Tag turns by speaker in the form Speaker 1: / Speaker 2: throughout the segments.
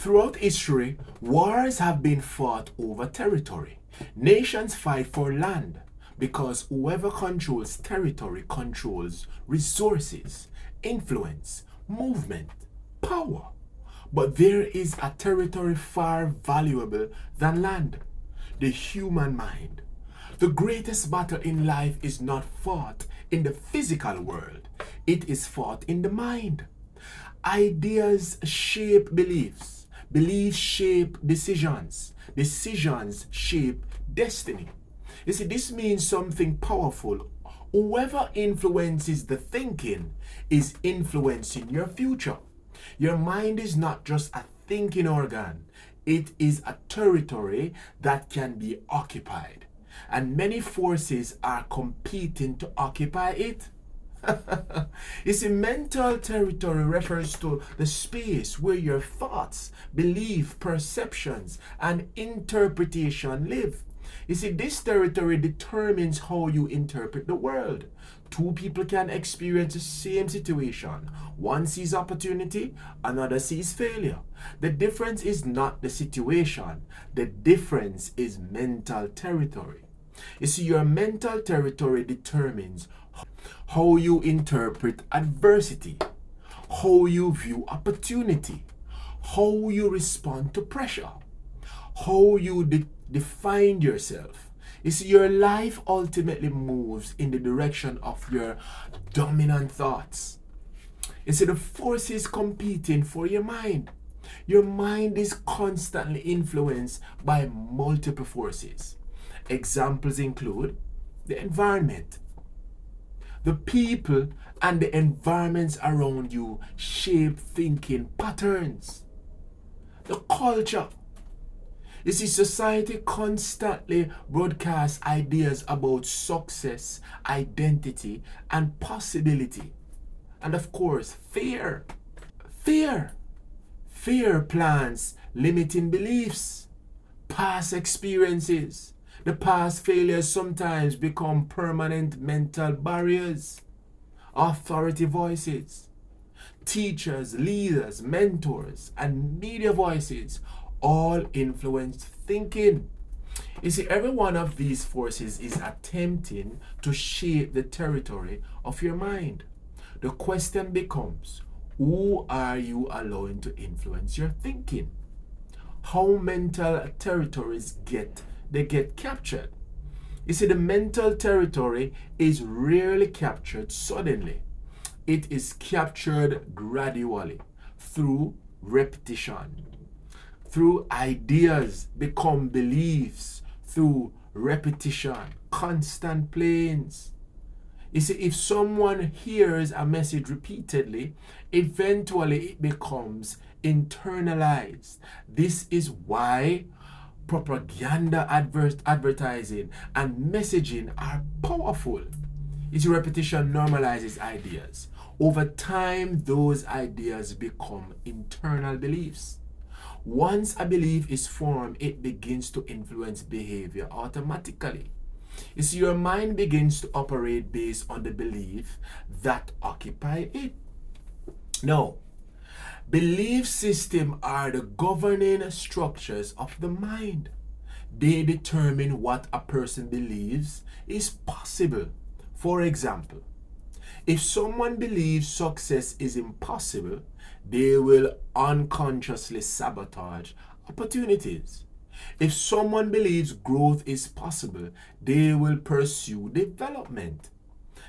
Speaker 1: Throughout history, wars have been fought over territory. Nations fight for land because whoever controls territory controls resources, influence, movement, power. But there is a territory far valuable than land: the human mind. The greatest battle in life is not fought in the physical world, it is fought in the mind. Ideas shape beliefs, beliefs shape decisions, decisions shape destiny. You see, this means something powerful. Whoever influences the thinking is influencing your future. Your mind is not just a thinking organ, it is a territory that can be occupied. And many forces are competing to occupy it. You see, mental territory refers to the space where your thoughts, belief, perceptions, and interpretation live. You see, this territory determines how you interpret the world. Two people can experience the same situation. One sees opportunity, another sees failure. The difference is not the situation, the difference is mental territory. You see, your mental territory determines how you interpret adversity, how you view opportunity, how you respond to pressure, how you define yourself. You see, your life ultimately moves in the direction of your dominant thoughts. You see, the forces competing for your mind. Your mind is constantly influenced by multiple forces. Examples include the environment. The people and the environments around you shape thinking patterns. The culture. You see, society constantly broadcasts ideas about success, identity, and possibility. And of course, fear. Fear. Fear plants limiting beliefs, past experiences. The past failures sometimes become permanent mental barriers. Authority voices, teachers, leaders, mentors, and media voices all influence thinking. You see, every one of these forces is attempting to shape the territory of your mind. The question becomes, who are you allowing to influence your thinking? How mental territories get captured. You see, the mental territory is rarely captured suddenly. It is captured gradually through repetition. Through ideas become beliefs, through repetition, constant playings. You see, if someone hears a message repeatedly, eventually it becomes internalized. This is why propaganda, advertising, and messaging are powerful. Its repetition normalizes ideas. Over time, those ideas become internal beliefs. Once a belief is formed, it begins to influence behavior automatically. You see, your mind begins to operate based on the belief that occupy it. Now, belief systems are the governing structures of the mind. They determine what a person believes is possible. For example, if someone believes success is impossible, they will unconsciously sabotage opportunities. If someone believes growth is possible, they will pursue development.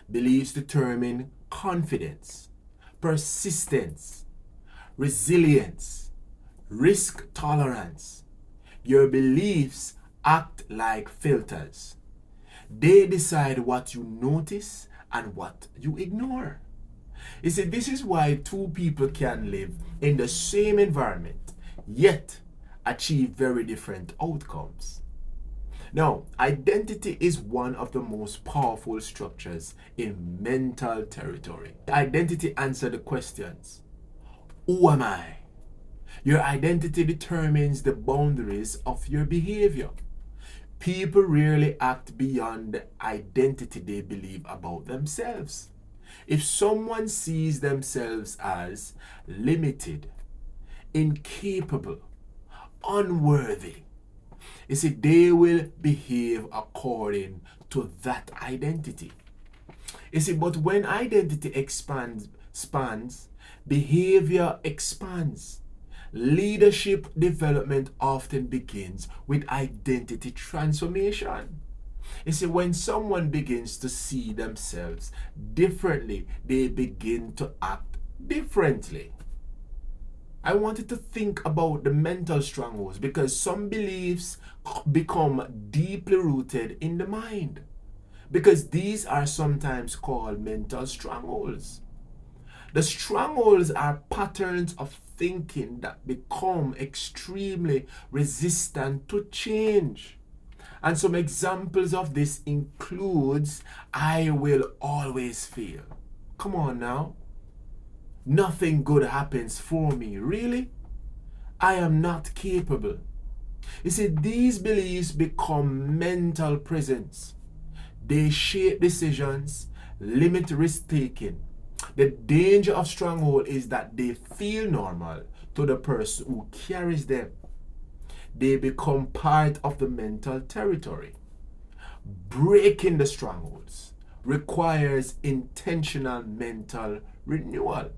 Speaker 1: Beliefs determine confidence, persistence, resilience, risk tolerance. Your beliefs act like filters. They decide what you notice and what you ignore. You see, this is why two people can live in the same environment, yet achieve very different outcomes. Now, identity is one of the most powerful structures in mental territory. Identity answers the questions: who am I? Your identity determines the boundaries of your behavior. People rarely act beyond the identity they believe about themselves. If someone sees themselves as limited, incapable, unworthy. You see, they will behave according to that identity. You see, but when identity expands, behavior expands. Leadership development often begins with identity transformation. You see, when someone begins to see themselves differently, they begin to act differently. I wanted to think about the mental strongholds because some beliefs become deeply rooted in the mind. Because these are sometimes called mental strongholds. The strongholds are patterns of thinking that become extremely resistant to change. And some examples of this includes I will always fail. Come on now. Nothing good happens for me. Really? I am not capable. You see, these beliefs become mental prisons. They shape decisions, limit risk taking. The danger of stronghold is that they feel normal to the person who carries them. They become part of the mental territory. Breaking the strongholds requires intentional mental renewal.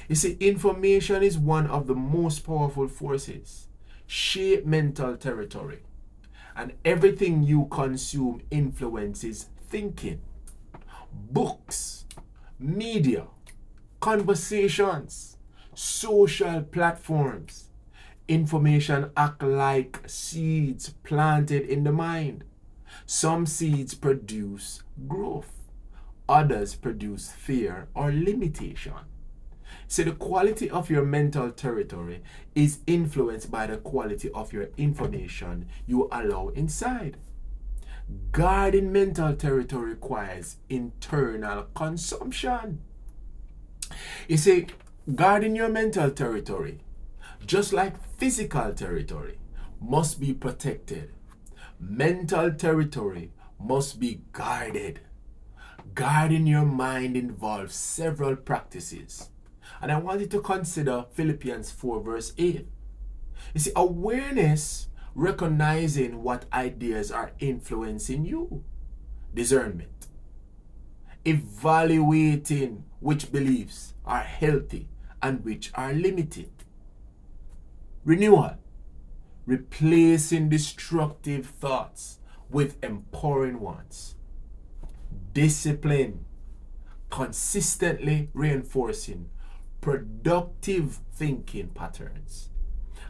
Speaker 1: You see, information is one of the most powerful forces. Shape mental territory. And everything you consume influences thinking. Books, media, conversations, social platforms. Information act like seeds planted in the mind. Some seeds produce growth. Others produce fear or limitation. So the quality of your mental territory is influenced by the quality of your information you allow inside. Guarding mental territory requires internal consumption. You see, guarding your mental territory, just like physical territory, must be protected. Mental territory must be guarded. Guarding your mind involves several practices. And I want you to consider Philippians 4 verse 8. You see, awareness, recognizing what ideas are influencing you. Discernment. Evaluating which beliefs are healthy and which are limited. Renewal. Replacing destructive thoughts with empowering ones. Discipline. Consistently reinforcing productive thinking patterns.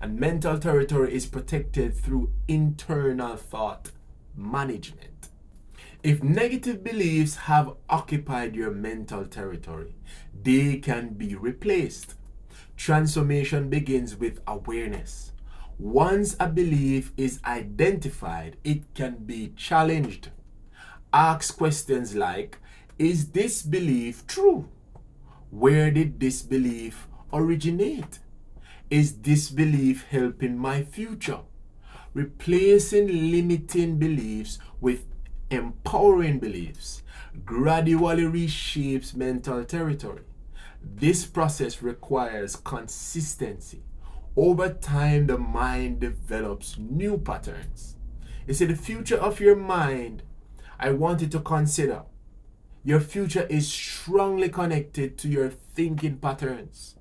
Speaker 1: And mental territory is protected through internal thought management. If negative beliefs have occupied your mental territory, they can be replaced. Transformation begins with awareness. Once a belief is identified, it can be challenged. Ask questions like, is this belief true? Where did this belief originate? Is this belief helping my future? Replacing limiting beliefs with empowering beliefs gradually reshapes mental territory. This process requires consistency. Over time, the mind develops new patterns. You see, the future of your mind, I want you to consider. Your future is strongly connected to your thinking patterns.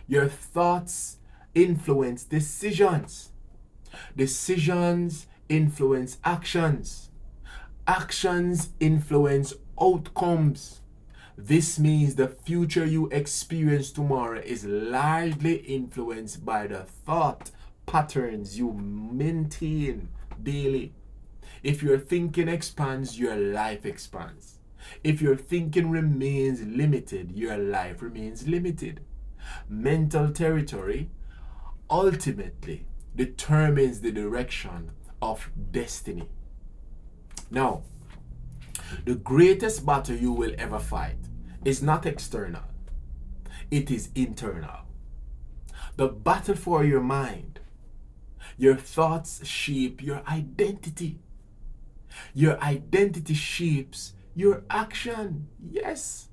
Speaker 1: Your thoughts influence decisions. Decisions influence actions. Actions influence outcomes. This means the future you experience tomorrow is largely influenced by the thought patterns you maintain daily. If your thinking expands, your life expands. If your thinking remains limited, your life remains limited. Mental territory ultimately determines the direction of destiny. Now, the greatest battle you will ever fight is not external, it is internal. The battle for your mind. Your thoughts shape your identity. Your identity shapes your action. Yes.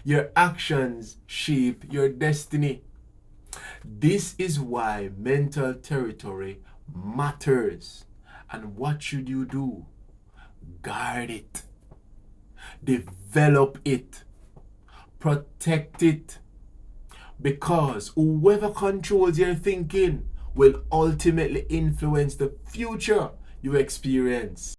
Speaker 1: Your actions shape your destiny. This is why mental territory matters. And what should you do? Guard it, develop it, protect it. Because whoever controls your thinking will ultimately influence the future you experience.